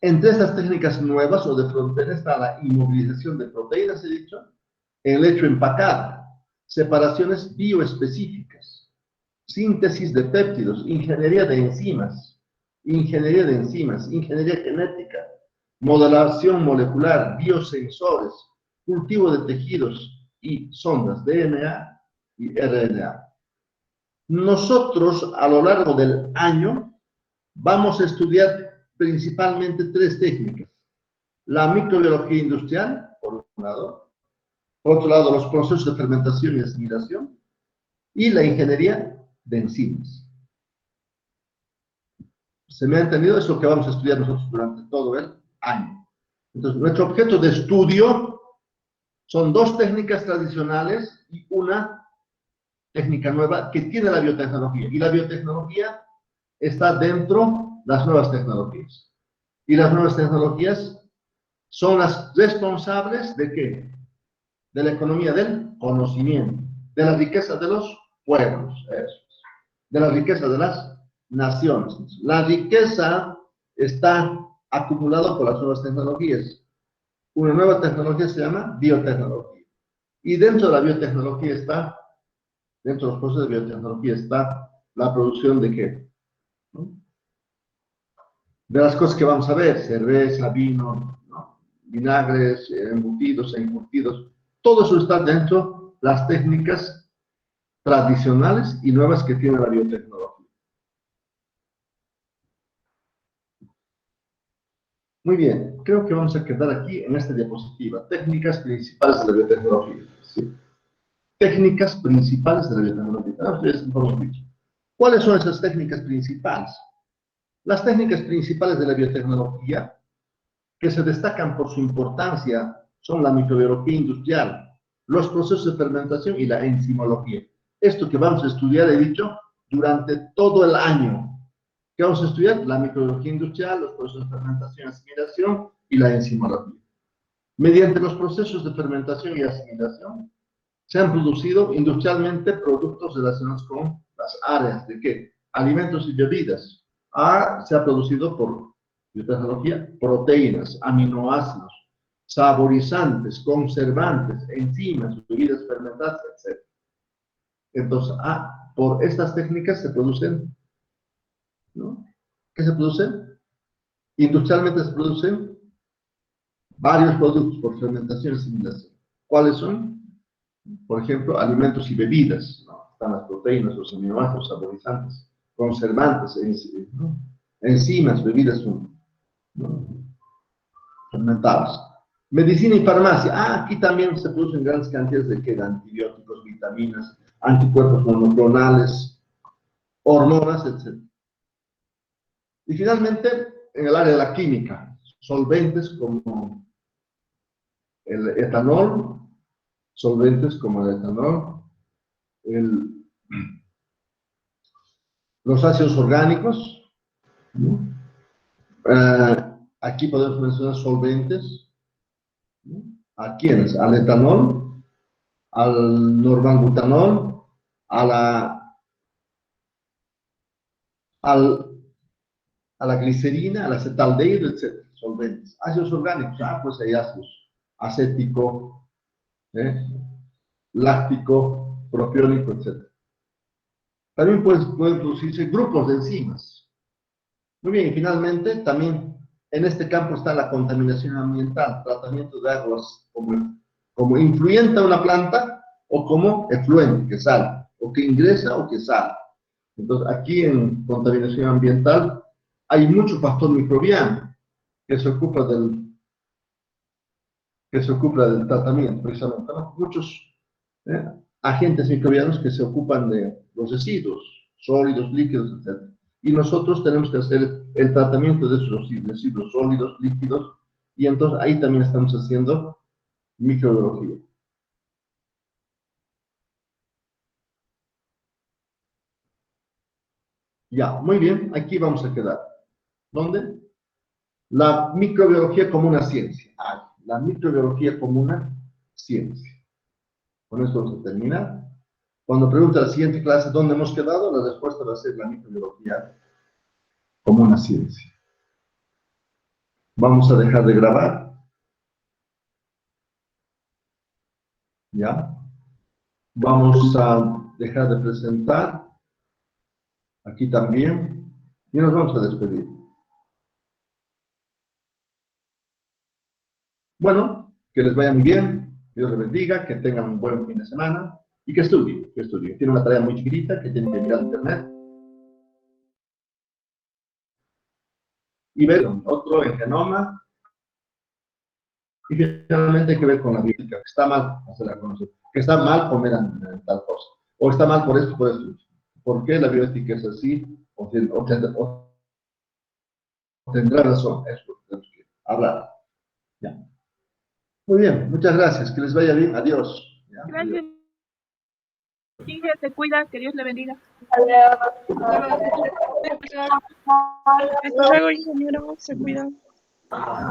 entre estas técnicas nuevas o de frontera está la inmovilización de proteínas, he dicho, el lecho empacado, separaciones bioespecíficas, síntesis de péptidos, ingeniería genética, modelación molecular, biosensores, cultivo de tejidos y sondas DNA y RNA. Nosotros, a lo largo del año, vamos a estudiar principalmente 3 técnicas. La microbiología industrial, por un lado. Por otro lado, los procesos de fermentación y asimilación. Y la ingeniería de enzimas. ¿Se me ha entendido? Es lo que vamos a estudiar nosotros durante todo el año. Entonces, nuestro objeto de estudio son 2 técnicas tradicionales y una técnica nueva que tiene la biotecnología. Y la biotecnología está dentro de las nuevas tecnologías. Y las nuevas tecnologías son las responsables ¿de qué? De la economía del conocimiento, de la riqueza de los pueblos, de la riqueza de las naciones. La riqueza está acumulada por las nuevas tecnologías. Una nueva tecnología se llama biotecnología. Y dentro de la biotecnología está, dentro de los procesos de biotecnología está la producción de qué? ¿No? De las cosas que vamos a ver, cerveza, vino, ¿no? Vinagres, embutidos e encurtidos, todo eso está dentro de las técnicas tradicionales y nuevas que tiene la biotecnología. Muy bien, creo que vamos a quedar aquí en esta diapositiva. Técnicas principales de la biotecnología. ¿Sí? Técnicas principales de la biotecnología. ¿Cuáles son esas técnicas principales? Las técnicas principales de la biotecnología, que se destacan por su importancia, son la microbiología industrial, los procesos de fermentación y la enzimología. Esto que vamos a estudiar, he dicho, durante todo el año. ¿Qué vamos a estudiar? La microbiología industrial, los procesos de fermentación y asimilación y la enzimología. Mediante los procesos de fermentación y asimilación, se han producido industrialmente productos relacionados con las áreas de ¿qué? Alimentos y bebidas. Se ha producido por biotecnología proteínas, aminoácidos, saborizantes, conservantes, enzimas, bebidas fermentadas, etc. Entonces, por estas técnicas se producen, ¿no? ¿Qué se producen? Industrialmente se producen varios productos por fermentación y asimilación. ¿Cuáles son? Por ejemplo, alimentos y bebidas, ¿no? Están las proteínas, los aminoácidos, saborizantes, conservantes, ¿no? Enzimas, bebidas, ¿no? Fermentadas. Medicina y farmacia. Aquí también se producen grandes cantidades de antibióticos, vitaminas, anticuerpos monoclonales, hormonas, etc. Y finalmente, en el área de la química, solventes como el etanol, los ácidos orgánicos, ¿no? Aquí podemos mencionar solventes, ¿no? ¿A quiénes? Al etanol, al normalbutanol, a la glicerina, al acetaldehído, etc. Solventes. Ácidos orgánicos, pues hay ácidos acético, láctico, propiónico, etc. También pueden producirse grupos de enzimas. Muy bien, y finalmente también en este campo está la contaminación ambiental, tratamiento de aguas como influyente a una planta o como efluente, que sale, o que ingresa o que sale. Entonces, aquí en contaminación ambiental hay mucho factor microbiano que se ocupa del tratamiento, precisamente, ¿no? Muchos agentes microbianos que se ocupan de los residuos, sólidos, líquidos, etc. Y nosotros tenemos que hacer el tratamiento de esos residuos sólidos, líquidos, y entonces ahí también estamos haciendo microbiología. Ya, muy bien, aquí vamos a quedar. ¿Dónde? La microbiología como una ciencia. La microbiología como una ciencia. Con esto vamos a terminar. Cuando pregunte la siguiente clase dónde hemos quedado, la respuesta va a ser la microbiología como una ciencia. Vamos a dejar de grabar. ¿Ya? Vamos a dejar de presentar. Aquí también. Y nos vamos a despedir. Bueno, que les vaya muy bien. Dios les bendiga. Que tengan un buen fin de semana. Y que estudien, Tiene una tarea muy chiquitita que tienen que mirar a internet. Y ver otro en genoma. Y finalmente hay que ver con la bioética. Que está mal hacerla conocer. Que está mal comer tal cosa. O está mal por esto, por esto. ¿Por qué la bioética es así? O tendrá razón. Eso tenemos que hablar. ¿Ya? Muy bien, muchas gracias. Que les vaya bien. Adiós. ¿Ya? Gracias. Inge, se cuida, que Dios le bendiga. Hasta luego, ingeniero, se cuida.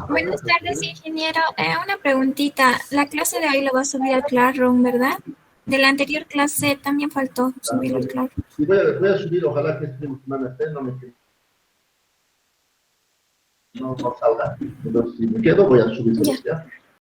Buenas tardes, ingeniero. Una preguntita. La clase de hoy lo va a subir al Classroom, ¿verdad? De la anterior clase también faltó subirlo al Classroom. Y voy a subir, ojalá que este último no salga. Entonces, si me quedo, voy a subirlo. ¿Ya?